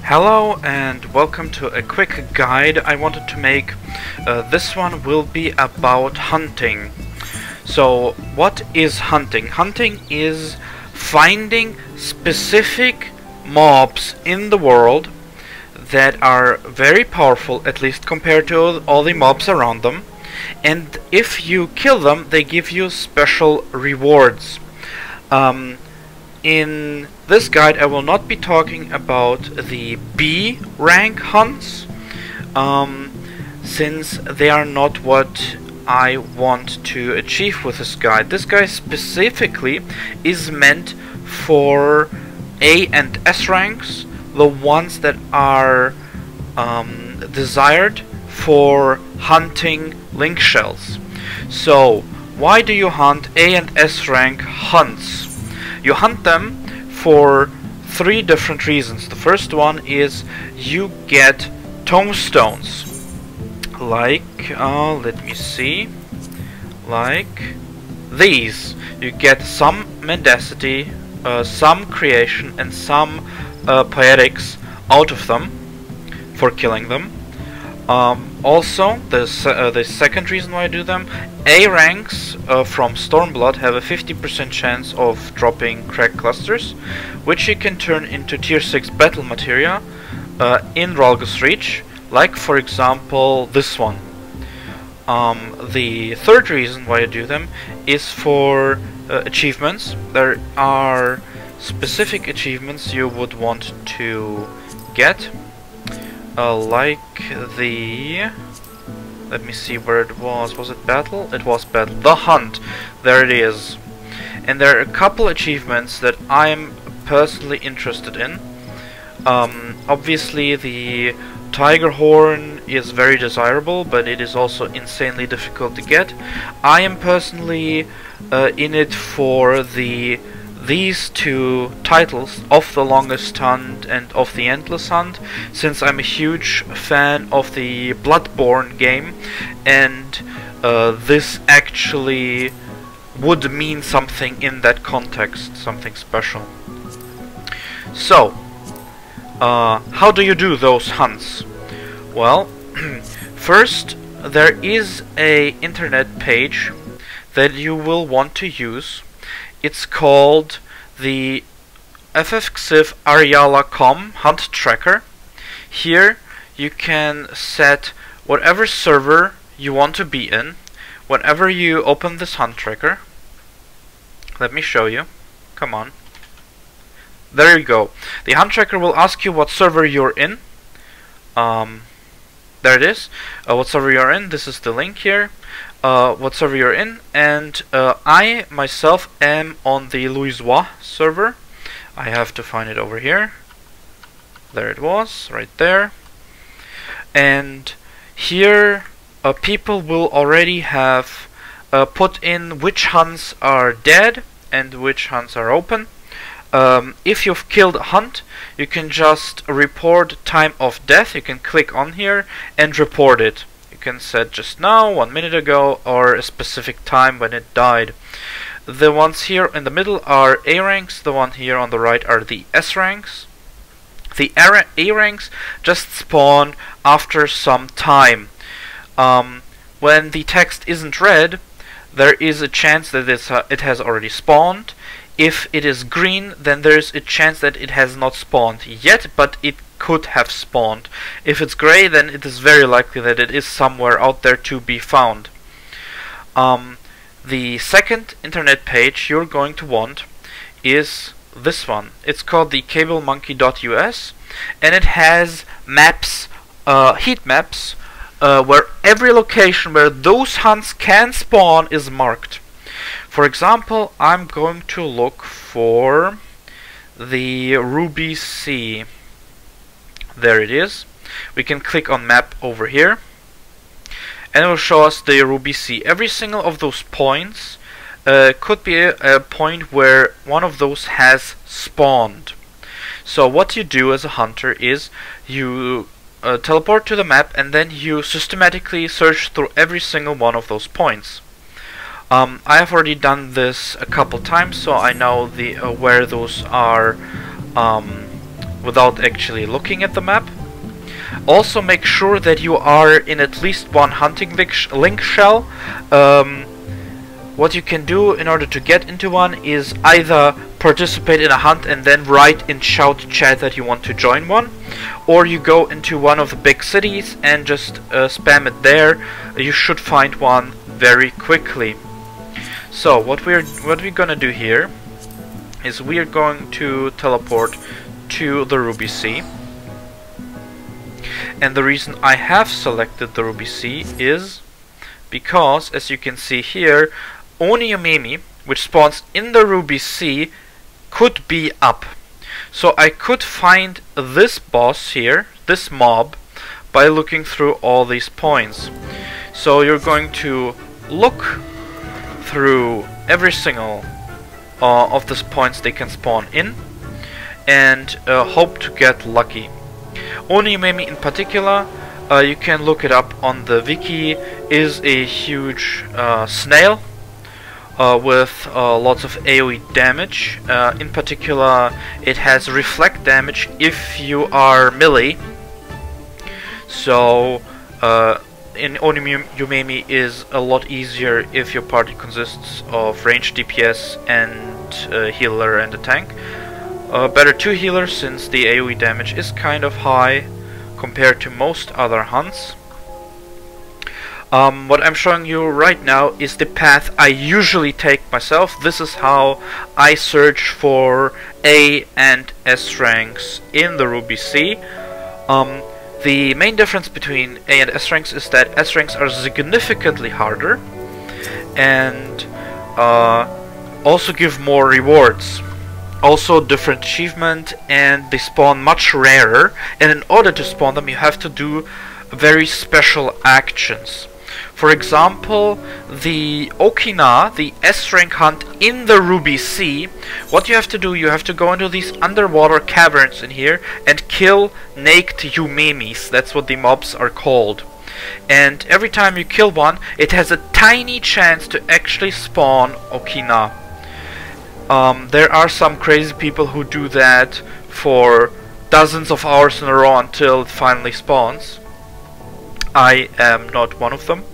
Hello and welcome to a quick guide I wanted to make. This one will be about hunting. So what is hunting? Hunting is finding specific mobs in the world that are very powerful, at least compared to all the mobs around them, and if you kill them they give you special rewards. In this guide I will not be talking about the B rank hunts, since they are not what I want to achieve with this guide. This guide specifically is meant for A and S ranks, the ones that are desired for hunting link shells. So why do you hunt A and S rank hunts? You hunt them for three different reasons. The first one is you get tombstones, like let me see, like these. You get some mendacity, some creation, and some poetics out of them for killing them. Also, the second reason why I do them: A ranks from Stormblood have a 50% chance of dropping crack clusters, which you can turn into tier 6 battle materia in Ralgus Reach, like for example this one. The third reason why I do them is for achievements. There are specific achievements you would want to get, like the... let me see where it was. Was it battle? It was battle. The hunt. There it is. And there are a couple achievements that I am personally interested in. Obviously the tiger horn is very desirable, but it is also insanely difficult to get. I am personally in it for these two titles, of the longest hunt and of the endless hunt, since I'm a huge fan of the Bloodborne game, and this actually would mean something in that context, something special. So how do you do those hunts? Well, first there is a internet page that you will want to use. It's called the FFXIV Ariala.com Hunt Tracker. Here you can set whatever server you want to be in whenever you open this hunt tracker. Let me show you. Come on. There you go. The hunt tracker will ask you what server you're in. There it is. What server you're in. This is the link here. What server you're in, and I myself am on the Louisoix server. I have to find it over here. There it was, right there. And here people will already have put in which hunts are dead and which hunts are open. If you've killed a hunt, you can just report time of death. You can click on here and report it. You can set just now, 1 minute ago, or a specific time when it died. The ones here in the middle are A ranks, the one here on the right are the S ranks. The A ranks just spawn after some time. When the text isn't read, there is a chance that it has already spawned. If it is green, then there's a chance that it has not spawned yet, but it could have spawned. If it's gray, then it is very likely that it is somewhere out there to be found. The second internet page you're going to want is this one. It's called the cablemonkey.us, and it has maps, heat maps, where every location where those hunts can spawn is marked. For example, I'm going to look for the Ruby Sea. There it is. We can click on map over here, and it will show us the Ruby Sea. Every single of those points could be a point where one of those has spawned. So what you do as a hunter is you teleport to the map, and then you systematically search through every single one of those points. I have already done this a couple times, so I know where those are without actually looking at the map. Also make sure that you are in at least one hunting link shell. What you can do in order to get into one is either participate in a hunt and then write in shout chat that you want to join one, or you go into one of the big cities and just spam it there. You should find one very quickly. So what we're gonna do here is we're going to teleport to the Ruby Sea. And the reason I have selected the Ruby Sea is because, as you can see here, Oniyomemi, which spawns in the Ruby Sea, could be up. So I could find this boss here, this mob, by looking through all these points. So you're going to look through every single of these points they can spawn in, and hope to get lucky. Oniyomemi in particular, you can look it up on the wiki, is a huge snail with lots of AoE damage. In particular, it has reflect damage if you are melee. So in Oniyomemi is a lot easier if your party consists of ranged DPS and a healer and a tank. Better 2 healers, since the AoE damage is kind of high compared to most other hunts. What I'm showing you right now is the path I usually take myself. This is how I search for A and S ranks in the Ruby Sea. The main difference between A and S ranks is that S ranks are significantly harder and also give more rewards. Also different achievement, and they spawn much rarer, and in order to spawn them you have to do very special actions. For example, the Okina, the S rank hunt in the Ruby Sea, what you have to do, you have to go into these underwater caverns in here and kill naked Yumemis. That's what the mobs are called. And every time you kill one, it has a tiny chance to actually spawn Okina. There are some crazy people who do that for dozens of hours in a row until it finally spawns. I am not one of them.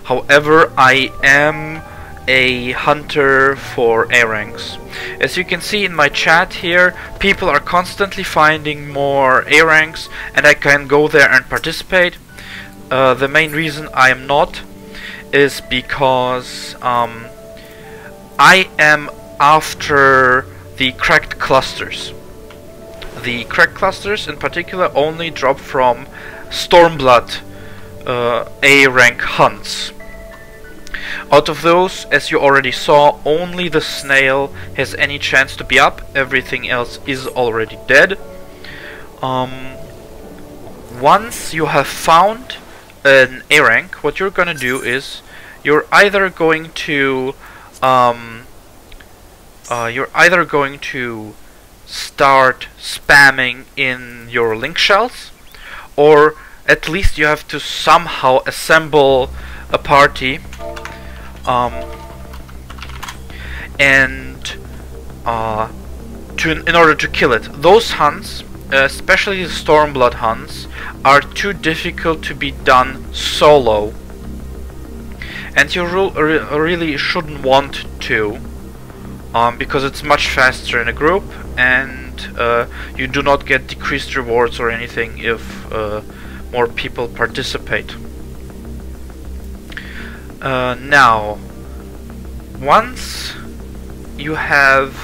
However, I am a hunter for A ranks. As you can see in my chat here, people are constantly finding more A ranks, and I can go there and participate. The main reason I am not is because I am after the cracked clusters. The cracked clusters in particular only drop from Stormblood A rank hunts. Out of those, as you already saw, only the snail has any chance to be up, everything else is already dead. Once you have found an A rank, what you're gonna do is you're either going to start spamming in your link shells, or at least you have to somehow assemble a party in order to kill it. Those hunts, especially the Stormblood hunts, are too difficult to be done solo, and you really shouldn't want to, because it's much faster in a group, and you do not get decreased rewards or anything if more people participate. Now, once you have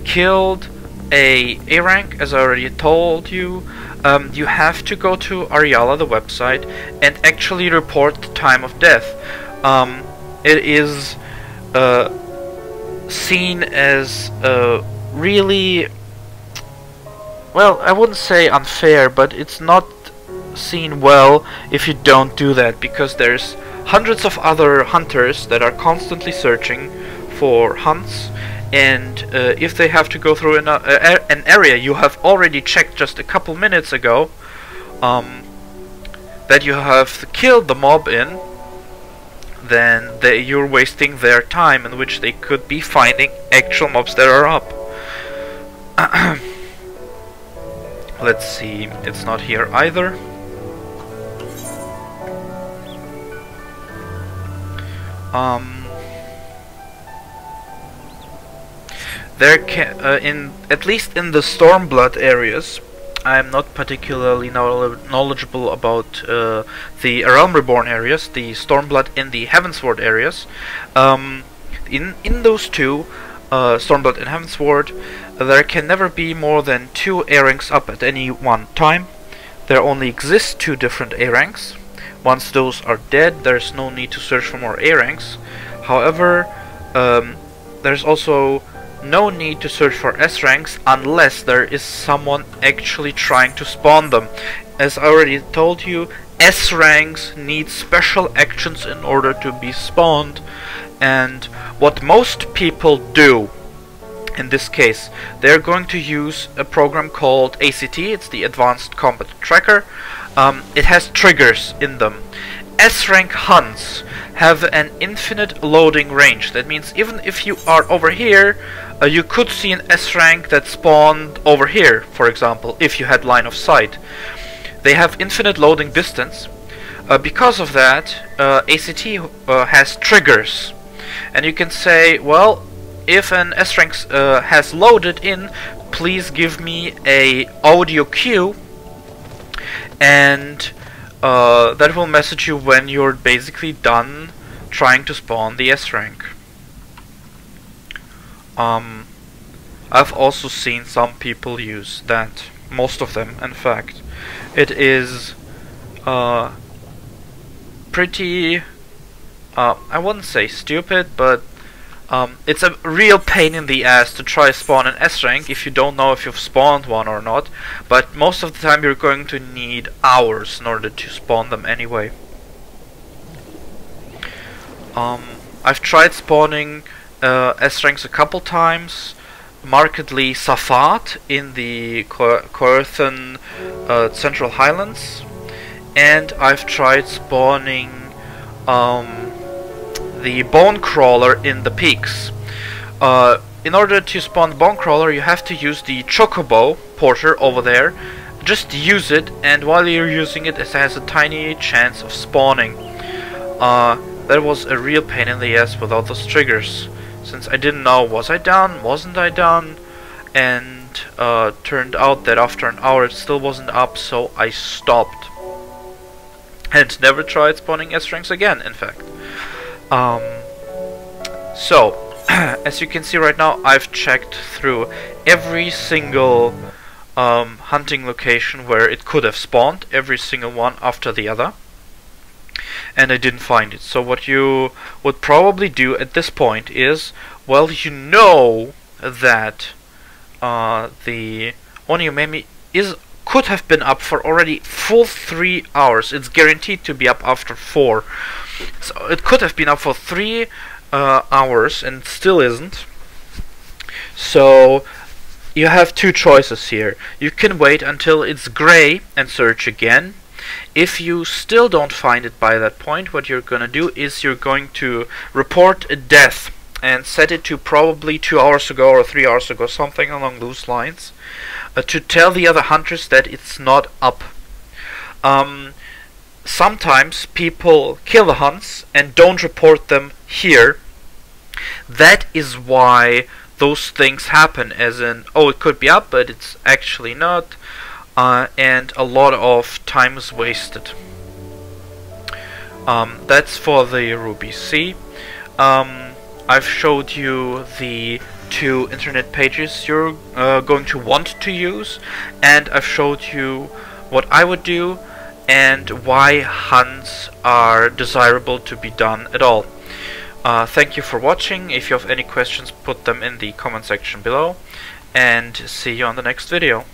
killed a rank, as I already told you, you have to go to Ariala, the website, and actually report the time of death. It is seen as really, well, I wouldn't say unfair, but it's not seen well if you don't do that, because there's hundreds of other hunters that are constantly searching for hunts, and if they have to go through an area you have already checked just a couple minutes ago, that you have killed the mob in, then you're wasting their time, in which they could be finding actual mobs that are up. Let's see, it's not here either. There can, at least in the Stormblood areas, I'm not particularly knowledgeable about the Realm Reborn areas, the Stormblood and the Heavensward areas. In those two, Stormblood and Heavensward, there can never be more than 2 A ranks up at any one time. There only exist 2 different A ranks. Once those are dead, there's no need to search for more A ranks. However, there's also no need to search for S ranks unless there is someone actually trying to spawn them. As I already told you, S ranks need special actions in order to be spawned, and what most people do in this case, they're going to use a program called ACT. It's the Advanced Combat Tracker. It has triggers in them. S-rank hunts have an infinite loading range. That means even if you are over here, you could see an S-rank that spawned over here, for example, if you had line of sight. They have infinite loading distance. Because of that, ACT has triggers. And you can say, well, if an S-rank has loaded in, please give me a audio cue, and that will message you when you're basically done trying to spawn the S-rank. I've also seen some people use that. Most of them, in fact. It is pretty, I wouldn't say stupid, but it's a real pain in the ass to try spawn an S-rank if you don't know if you've spawned one or not, but most of the time you're going to need hours in order to spawn them anyway. I've tried spawning S-ranks a couple times, markedly Safat in the Coerthan Central Highlands, and I've tried spawning the Bone Crawler in the peaks. In order to spawn the Bone Crawler, you have to use the Chocobo Porter over there. Just use it, and while you're using it, it has a tiny chance of spawning. That was a real pain in the ass without those triggers, since I didn't know, was I done, wasn't I done, and turned out that after an hour it still wasn't up, so I stopped. And never tried spawning S-ranks again, in fact. So, as you can see right now, I've checked through every single hunting location where it could have spawned, every single one after the other, and I didn't find it. So what you would probably do at this point is, well, you know that the Oniomemi could have been up for already full 3 hours. It's guaranteed to be up after 4. So it could have been up for 3 hours and still isn't. So you have 2 choices here. You can wait until it's gray and search again. If you still don't find it by that point, what you're gonna do is you're going to report a death and set it to probably 2 hours ago or 3 hours ago, something along those lines, to tell the other hunters that it's not up. Sometimes people kill the hunts and don't report them here. That is why those things happen, as in, oh, it could be up, but it's actually not, and a lot of time is wasted. That's for the Ruby C. I've showed you the 2 internet pages you're going to want to use, and I've showed you what I would do and why hunts are desirable to be done at all. Thank you for watching. If you have any questions, put them in the comment section below, and see you on the next video.